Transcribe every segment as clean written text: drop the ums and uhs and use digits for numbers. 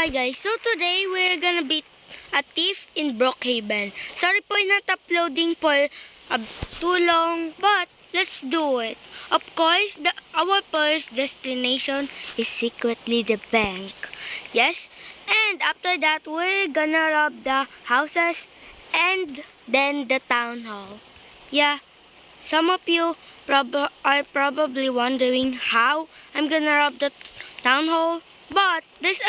Hi guys, so today we're gonna be a thief in Brookhaven. Sorry po not uploading for too long, but let's do it. Of course, our first destination is secretly the bank. Yes, and after that we're gonna rob the houses and then the town hall. Yeah, some of you are probably wondering how I'm gonna rob the town hall, but there's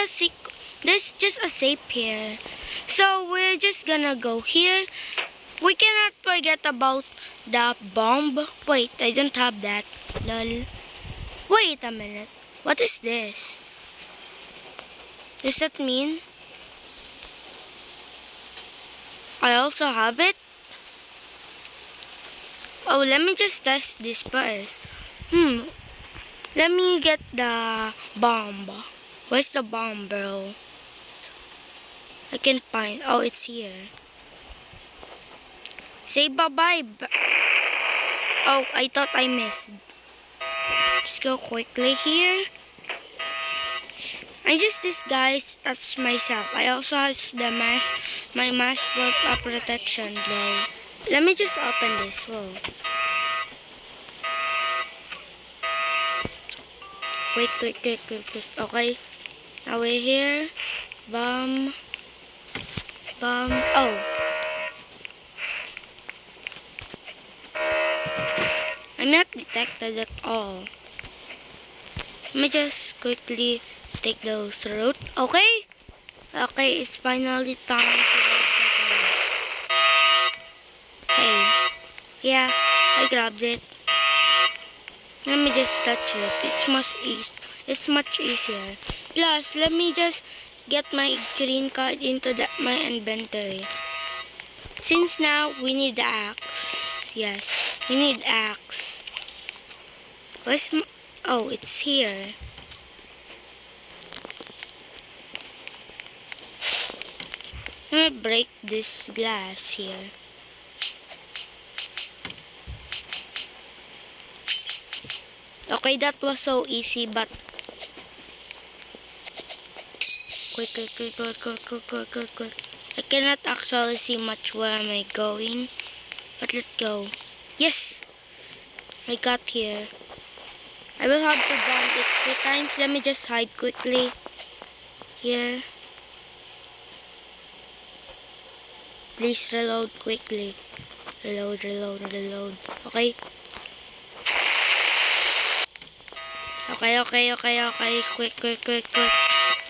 just a safe here. So we're just gonna go here. We cannot forget about the bomb. Wait, I don't have that. Lol. Wait a minute. What is this? Does that mean I also have it? Oh, let me just test this first. Let me get the bomb. Where's the bomb, bro? I can find. Oh, it's here. Say bye-bye. Oh, I thought I missed. Just go quickly here. I'm just disguised as myself. I also have the mask, my mask for protection though. Let me just open this. Whoa. Wait. Okay. Now we're here. Bomb. Oh. I'm not detected at all. Let me just quickly take those route. Okay? Okay, it's finally time to grab the gold. Hey. Yeah, I grabbed it. Let me just touch it. It's much easier. Plus, let me just get my green card into my inventory. Since now we need the axe. Yes, we need axe. Oh, it's here. Let me break this glass here. Okay, that was so easy, but quick. I cannot actually see much where am I going, but let's go. Yes, I got here. I will have to bomb it 3 times. Let me just hide quickly here. Please reload quickly. Reload. Okay. Okay. Quick.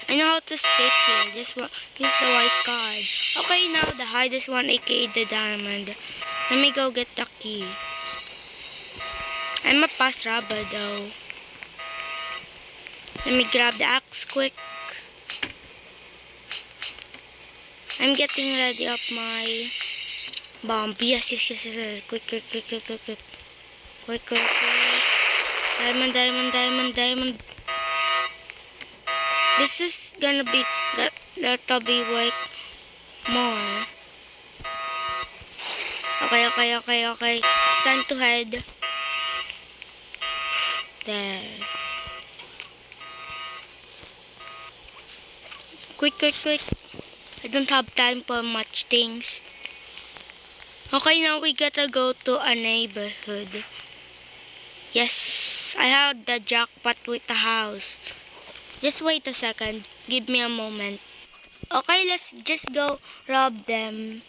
I know how to escape here. Just use the white card. Okay, now the hardest one, aka the diamond. Let me go get the key. I'm a fast robber though. Let me grab the axe quick. I'm getting ready up my bomb. Yes. Quick. Diamond. This is gonna be that'll be worth more. Okay. It's time to head. There. Quick. I don't have time for much things. Okay, now we gotta go to a neighborhood. Yes, I have the jackpot with the house. Just wait a second. Give me a moment. Okay, let's just go rob them.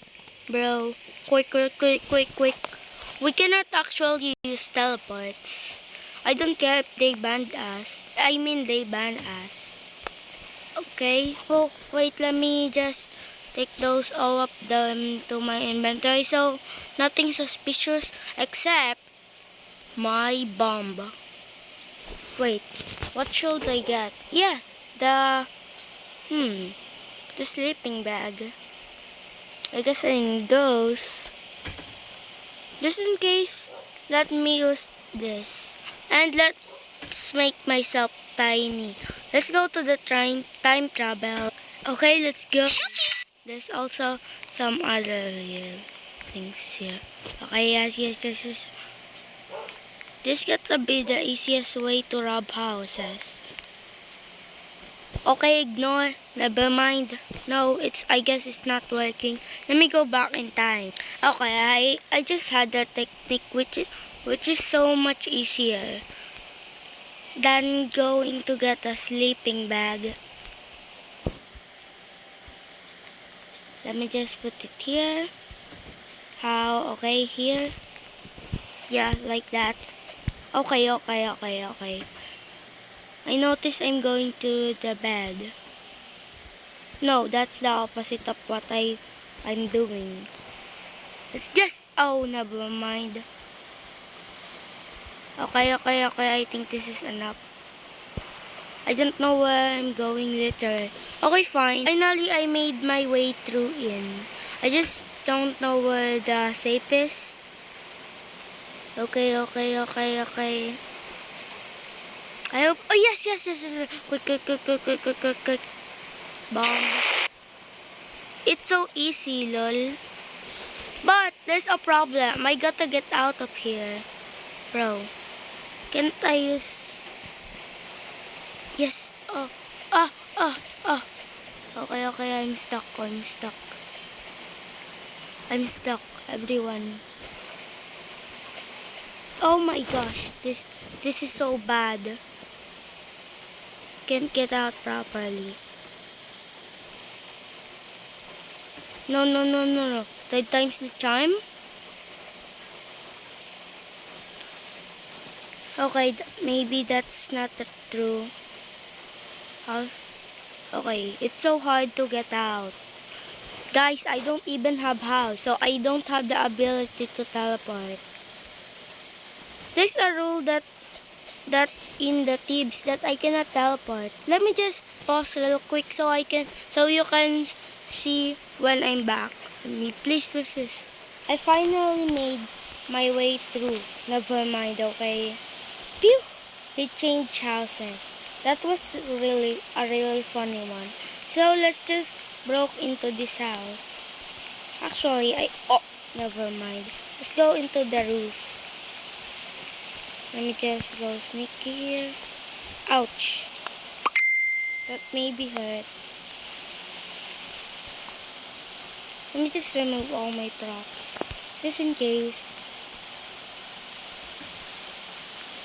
Bro, quick. We cannot actually use teleports. I don't care if they banned us. They ban us. Okay, well, wait, let me just take those all of them to my inventory. So, nothing suspicious except my bomb. Wait, what should I get? Yes, the sleeping bag. I guess I need those. Just in case, let me use this. And let's make myself tiny. Let's go to the time travel. Okay, let's go. There's also some other real things here. Okay, yes. This got to be the easiest way to rob houses. Okay, ignore. Never mind. No, I guess it's not working. Let me go back in time. Okay, I just had a technique which is so much easier than going to get a sleeping bag. Let me just put it here. How? Okay, here. Yeah, like that. Okay. I notice I'm going to the bed. No, that's the opposite of what I'm doing. It's just, oh, never mind. Okay, I think this is enough. I don't know where I'm going later. Okay, fine. Finally, I made my way through in. I just don't know where the safe is. Okay. I hope, oh yes. Quick. Bomb. It's so easy, lol. But, there's a problem. I gotta get out of here. Bro. Can't I use... Yes. Oh. Okay. I'm stuck. Everyone. Oh my gosh. This is so bad. Can't get out properly. No. Three times the time. Okay, maybe that's not true. Okay, it's so hard to get out. Guys, I don't even have house, so I don't have the ability to teleport. There's a rule that in the tips that I cannot teleport. Let me just pause real quick so you can see when I'm back. Please. I finally made my way through. Never mind, okay. Phew! They changed houses. That was a really funny one. So let's just broke into this house. Actually, never mind. Let's go into the roof. Let me just go sneaky here. Ouch. That maybe hurt. Let me just remove all my props. Just in case.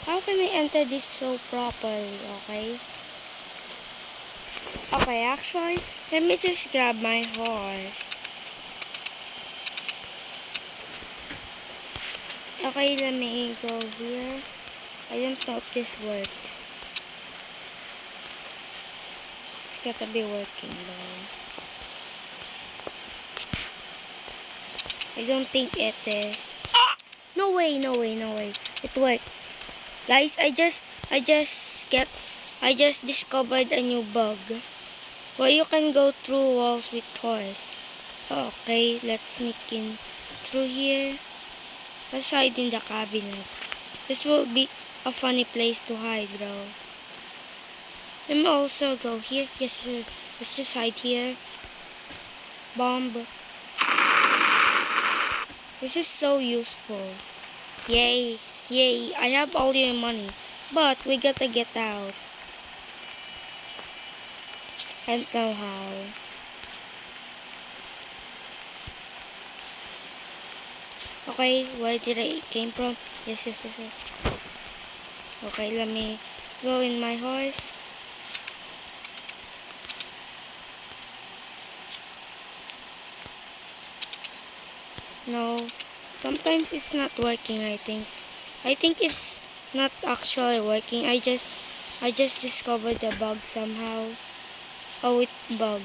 How can I enter this so properly, okay? Okay, actually, let me just grab my horse. Okay, let me go here. I don't know if this works. It's gotta be working though. I don't think it is. Ah! No way. It worked. Guys, I just discovered a new bug. Where you can go through walls with horse. Okay, let's sneak in through here. Let's hide in the cabinet. This will be a funny place to hide, bro. Let me also go here. Yes, sir. Let's just hide here. Bomb. This is so useful. Yay. I have all your money. But we gotta get out. I don't know how. Okay, where did I came from? Yes. Okay, let me go in my horse. No, sometimes it's not working, I think. I think it's not actually working. I just discovered the bug somehow. Oh, it bug.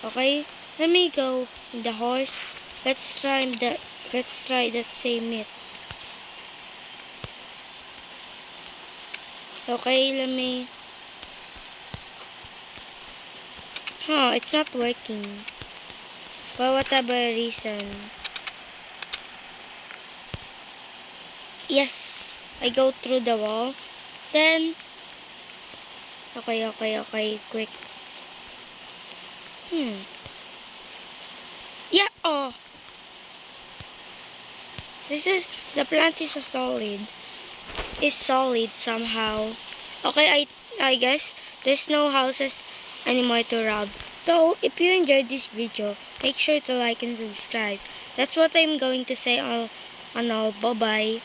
Okay, let me go in the horse. Let's try that same meat. Okay, let me... it's not working. For whatever reason. Yes, I go through the wall. Then... Okay, quick. Yeah, oh. The plant is solid somehow. Okay, I guess There's no houses anymore to rob. So, if you enjoyed this video, make sure to like and subscribe. That's what I'm going to say on all. Bye-bye.